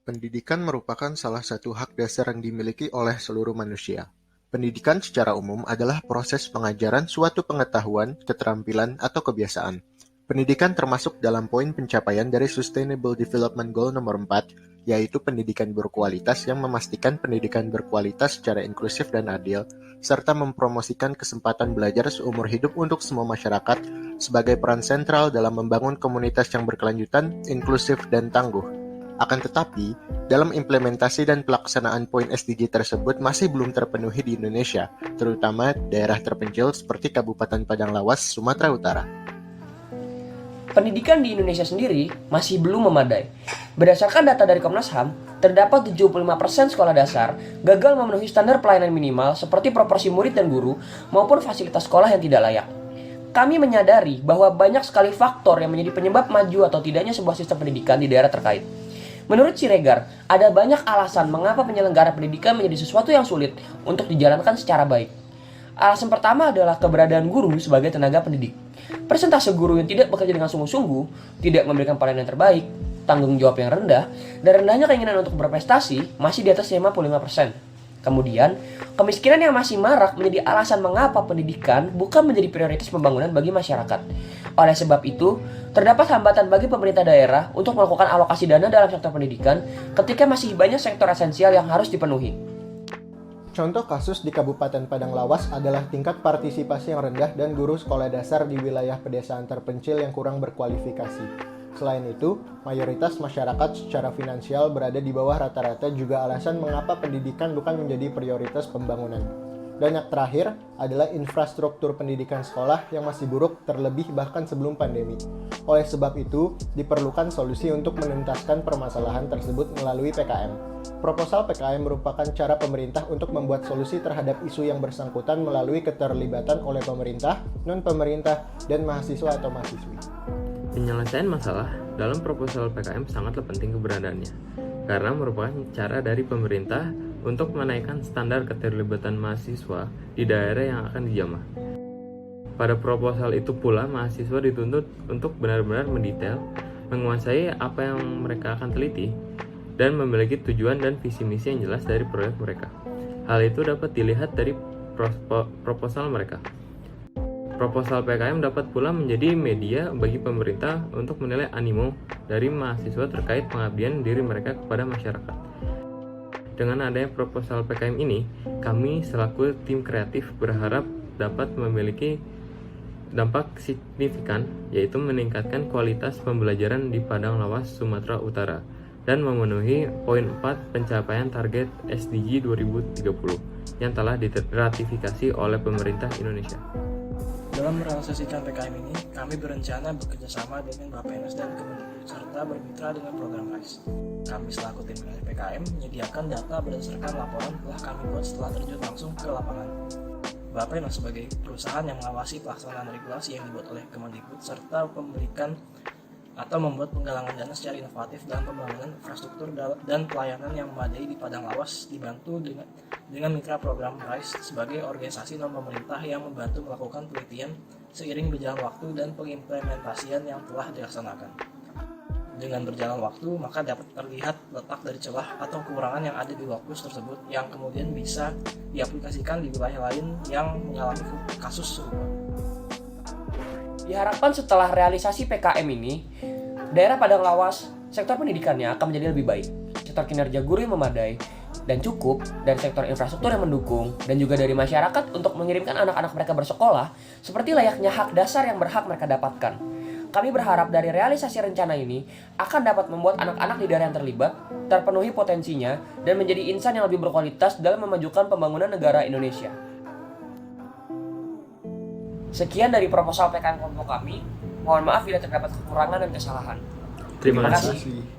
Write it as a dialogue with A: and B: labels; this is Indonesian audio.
A: Pendidikan merupakan salah satu hak dasar yang dimiliki oleh seluruh manusia. Pendidikan secara umum adalah proses pengajaran suatu pengetahuan, keterampilan, atau kebiasaan. Pendidikan termasuk dalam poin pencapaian dari Sustainable Development Goal nomor 4, yaitu pendidikan berkualitas yang memastikan pendidikan berkualitas secara inklusif dan adil, serta mempromosikan kesempatan belajar seumur hidup untuk semua masyarakat sebagai peran sentral dalam membangun komunitas yang berkelanjutan, inklusif, dan tangguh. Akan tetapi, dalam implementasi dan pelaksanaan poin SDG tersebut masih belum terpenuhi di Indonesia, terutama daerah terpencil seperti Kabupaten Padang Lawas, Sumatera Utara.
B: Pendidikan di Indonesia sendiri masih belum memadai. Berdasarkan data dari Komnas HAM, terdapat 75% sekolah dasar gagal memenuhi standar pelayanan minimal seperti proporsi murid dan guru maupun fasilitas sekolah yang tidak layak. Kami menyadari bahwa banyak sekali faktor yang menjadi penyebab maju atau tidaknya sebuah sistem pendidikan di daerah terkait. Menurut Siregar, ada banyak alasan mengapa penyelenggara pendidikan menjadi sesuatu yang sulit untuk dijalankan secara baik. Alasan pertama adalah keberadaan guru sebagai tenaga pendidik. Persentase guru yang tidak bekerja dengan sungguh-sungguh, tidak memberikan pelayanan yang terbaik, tanggung jawab yang rendah, dan rendahnya keinginan untuk berprestasi masih di atas 55%. Kemudian, kemiskinan yang masih marak menjadi alasan mengapa pendidikan bukan menjadi prioritas pembangunan bagi masyarakat. Oleh sebab itu, terdapat hambatan bagi pemerintah daerah untuk melakukan alokasi dana dalam sektor pendidikan ketika masih banyak sektor esensial yang harus dipenuhi.
A: Contoh kasus di Kabupaten Padang Lawas adalah tingkat partisipasi yang rendah dan guru sekolah dasar di wilayah pedesaan terpencil yang kurang berkualifikasi. Selain itu, mayoritas masyarakat secara finansial berada di bawah rata-rata juga alasan mengapa pendidikan bukan menjadi prioritas pembangunan. Dan yang terakhir adalah infrastruktur pendidikan sekolah yang masih buruk terlebih bahkan sebelum pandemi. Oleh sebab itu, diperlukan solusi untuk menuntaskan permasalahan tersebut melalui PKM. Proposal PKM merupakan cara pemerintah untuk membuat solusi terhadap isu yang bersangkutan melalui keterlibatan oleh pemerintah, non-pemerintah, dan mahasiswa atau mahasiswi.
C: Penyelesaian masalah dalam proposal PKM sangatlah penting keberadaannya, karena merupakan cara dari pemerintah untuk menaikkan standar keterlibatan mahasiswa di daerah yang akan dijamah. Pada proposal itu pula, mahasiswa dituntut untuk benar-benar mendetail, menguasai apa yang mereka akan teliti, dan memiliki tujuan dan visi misi yang jelas dari proyek mereka. Hal itu dapat dilihat dari proposal mereka. Proposal PKM dapat pula menjadi media bagi pemerintah untuk menilai animo dari mahasiswa terkait pengabdian diri mereka kepada masyarakat. Dengan adanya proposal PKM ini, kami selaku tim kreatif berharap dapat memiliki dampak signifikan, yaitu meningkatkan kualitas pembelajaran di Padang Lawas, Sumatera Utara, dan memenuhi poin 4 pencapaian target SDG 2030 yang telah diratifikasi oleh pemerintah Indonesia.
D: Dalam merealisasikan PKM ini, kami berencana bekerjasama dengan Bappenas dan Kemendikbud serta bermitra dengan program RISE. Kami selaku tim dari PKM menyediakan data berdasarkan laporan telah kami buat setelah terjun langsung ke lapangan. Bappenas sebagai perusahaan yang mengawasi pelaksanaan regulasi yang dibuat oleh Kemendikbud serta memberikan atau membuat penggalangan dana secara inovatif dalam pembangunan infrastruktur dan pelayanan yang memadai di Padang Lawas, dibantu dengan mitra program RISE sebagai organisasi non-pemerintah yang membantu melakukan penelitian seiring berjalan waktu dan pengimplementasian yang telah dilaksanakan. Dengan berjalan waktu, maka dapat terlihat letak dari celah atau kekurangan yang ada di lokus tersebut yang kemudian bisa diaplikasikan di wilayah lain yang mengalami kasus serupa.
B: Diharapkan setelah realisasi PKM ini, daerah Padang Lawas, sektor pendidikannya akan menjadi lebih baik. Sektor kinerja guru yang memadai dan cukup, dan sektor infrastruktur yang mendukung, dan juga dari masyarakat untuk mengirimkan anak-anak mereka bersekolah, seperti layaknya hak dasar yang berhak mereka dapatkan. Kami berharap dari realisasi rencana ini akan dapat membuat anak-anak di daerah yang terlibat terpenuhi potensinya dan menjadi insan yang lebih berkualitas dalam memajukan pembangunan negara Indonesia. Sekian dari proposal PKM kelompok kami. Mohon maaf bila terdapat kekurangan dan kesalahan.
C: Terima
B: kasih.
C: kasih.